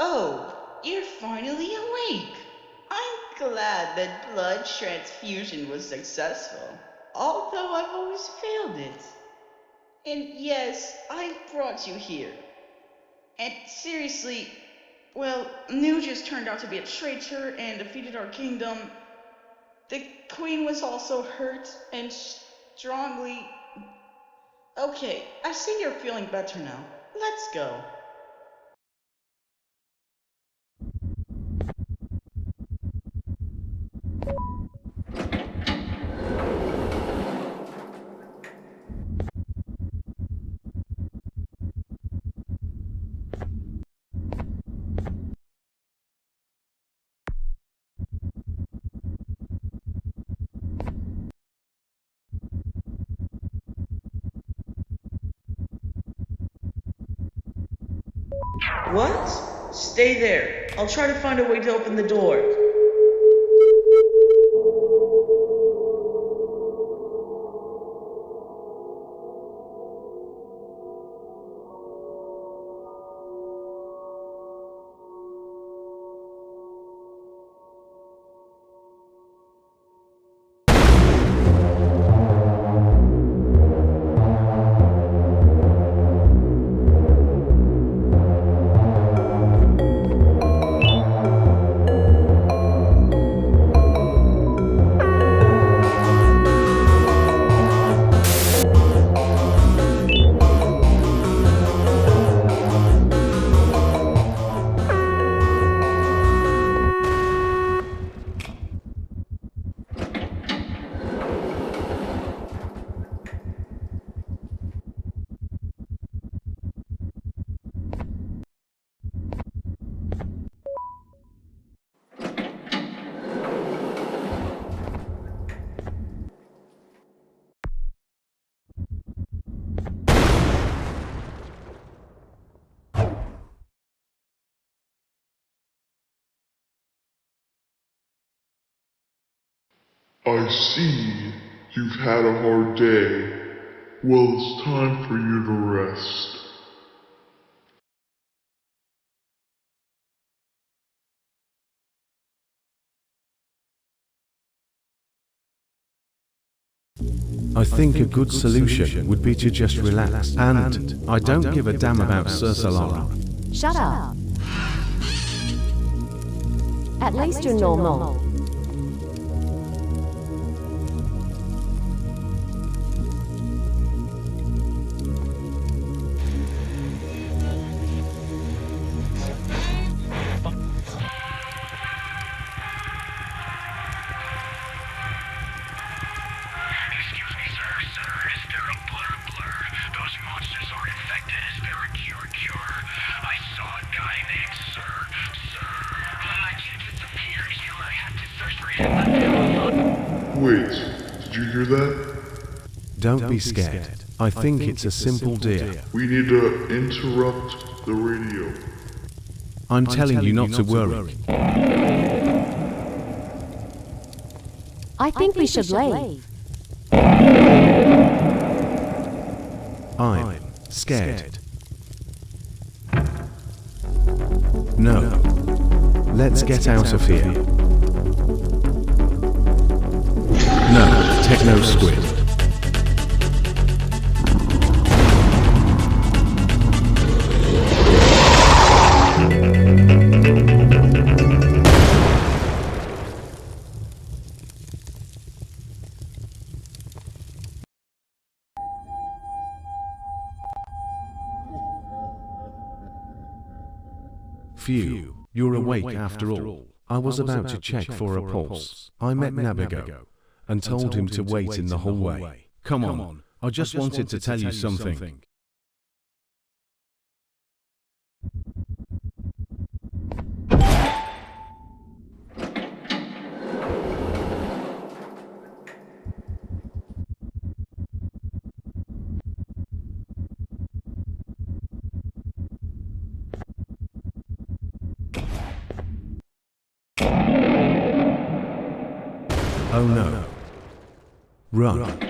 Oh, you're finally awake. I'm glad that blood transfusion was successful, although I've always failed it. And yes, I brought you here. And seriously, well, New just turned out to be a traitor and defeated our kingdom. The queen was also hurt and strongly. Okay, I see you're feeling better now. Let's go. What? Stay there. I'll try to find a way to open the door. I see you've had a hard day. Well, it's time for you to rest. I think a good solution would be to just relax, and I don't give a damn about Sursur. Shut up. At least you're normal. Excuse me, sir, is there a blur? Those monsters are infected. Is there a cure? I saw a guy named Sir. Can't disappear. I have to search for him. Wait, did you hear that? Don't be scared. I think it's a simple deal. We need to interrupt the radio. I'm telling you not to worry. I think we should leave. I'm scared. No. Let's get out of here. No, techno squid. Phew, you're awake after all. I was about to check for a pulse. I met Nabigo and told him to wait in the hallway. Come on, I just wanted to tell you something. Oh no. Run.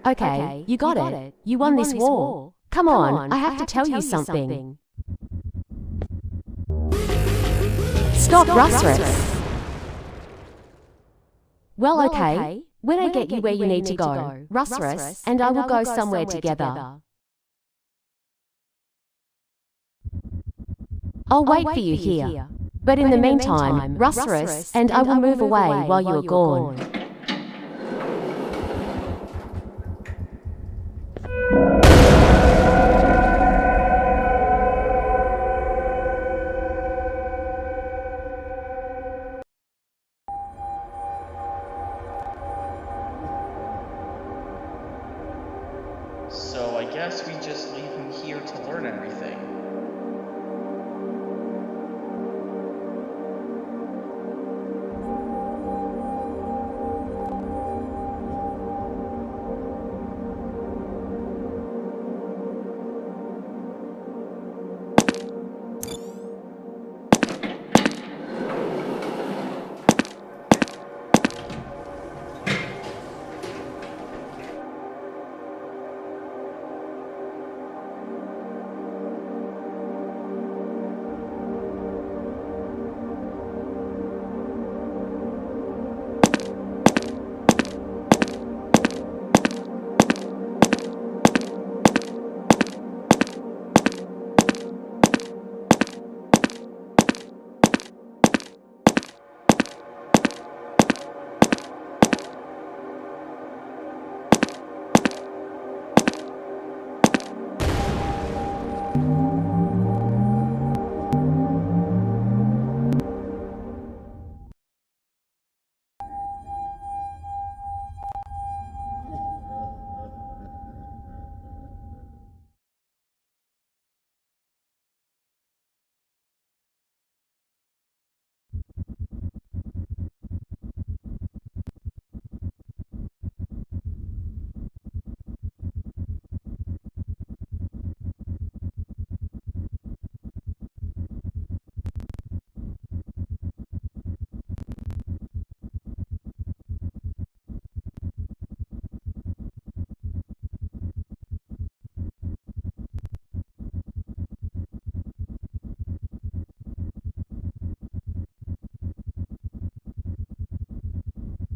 Okay, you got it. You won this war. Come on, I have to tell you something. Stop, Russrus. Well, okay. When I get you where you need to go, Russrus and I will go somewhere together. I'll wait for you here. But in the meantime, Russrus and I will move away while you are gone. So I guess we just leave him here to learn everything.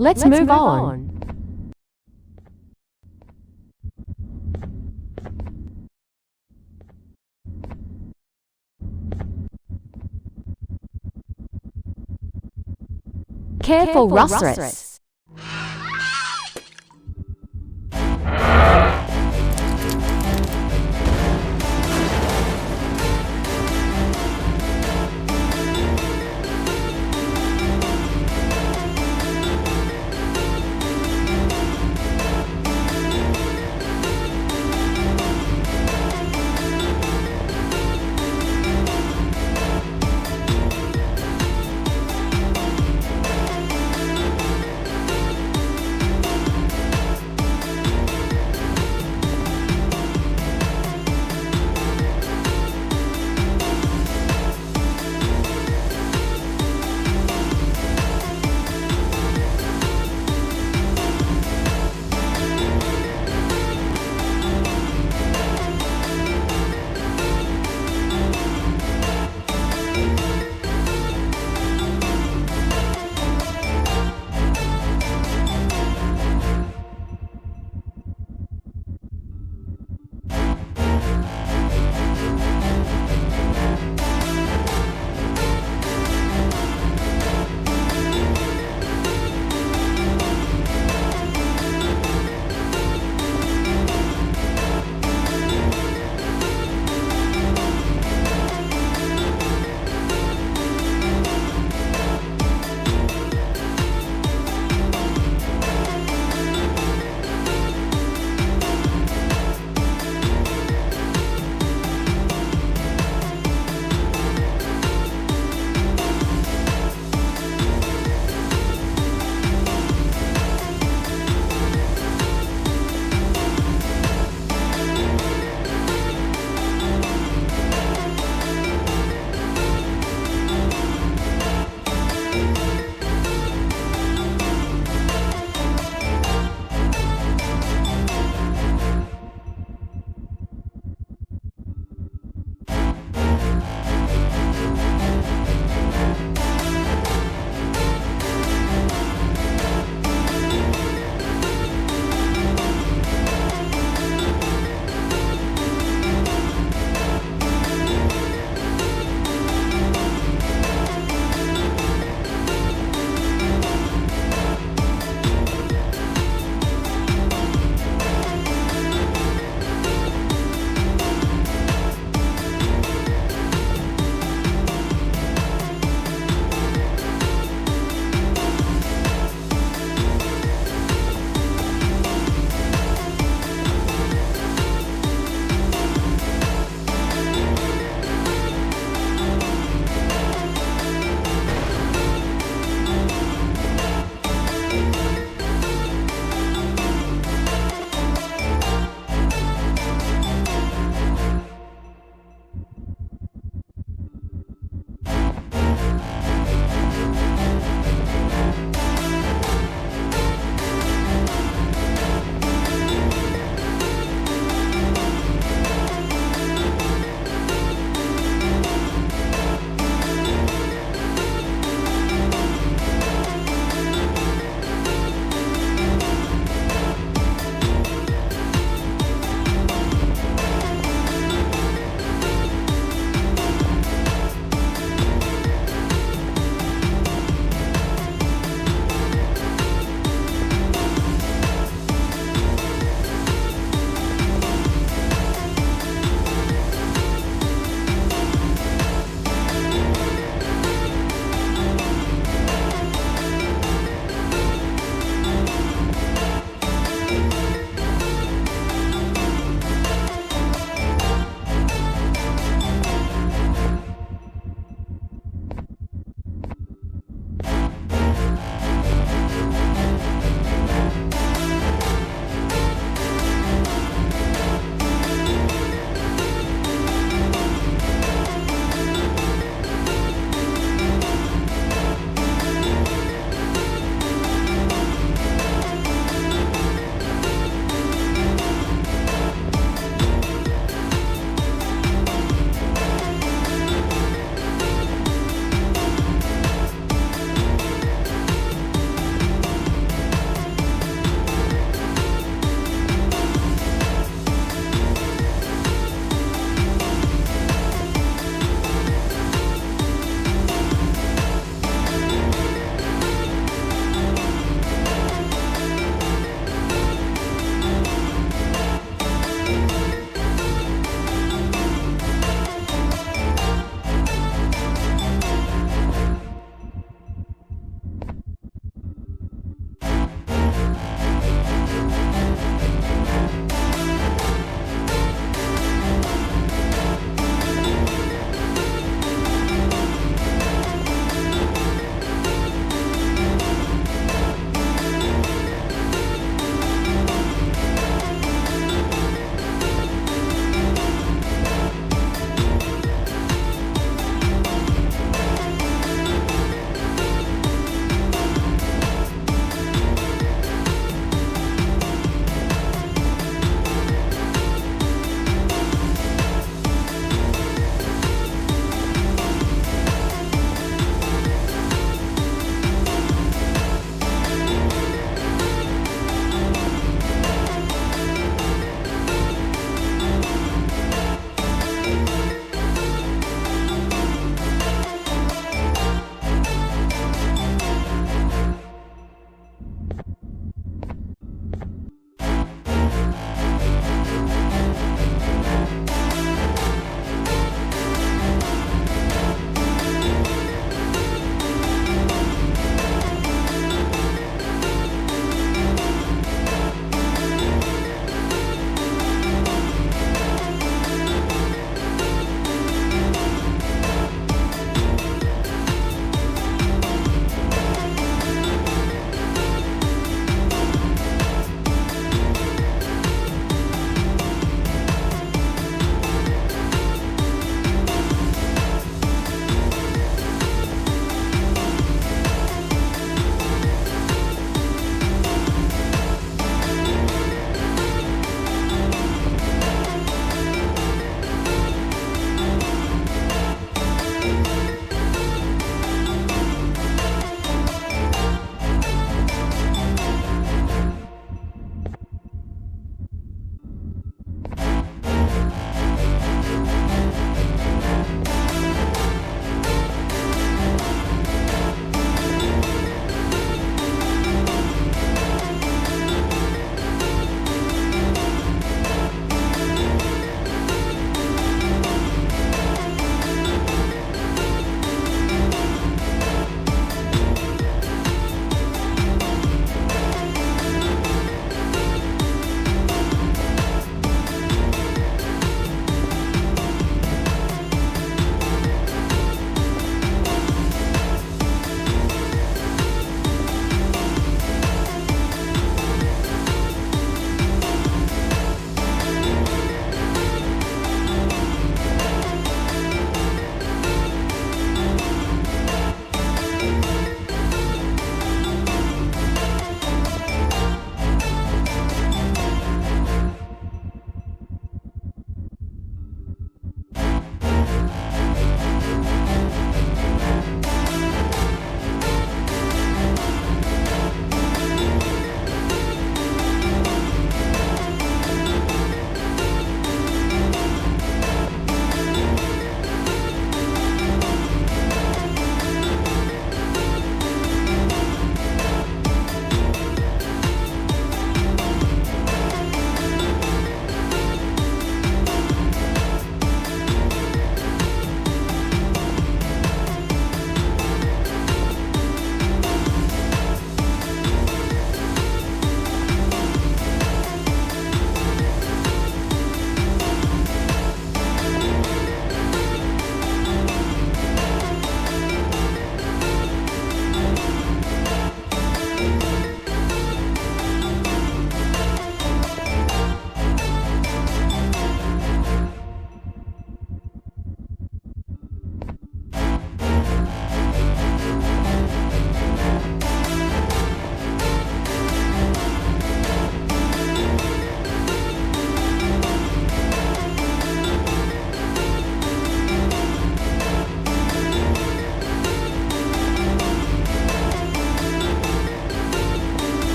Let's move on. Careful, Russrus.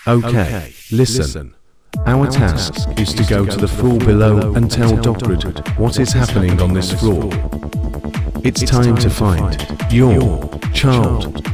Okay, listen. Our task is to go to the floor below and tell Dogrid what is happening on this floor. It's time to find your child.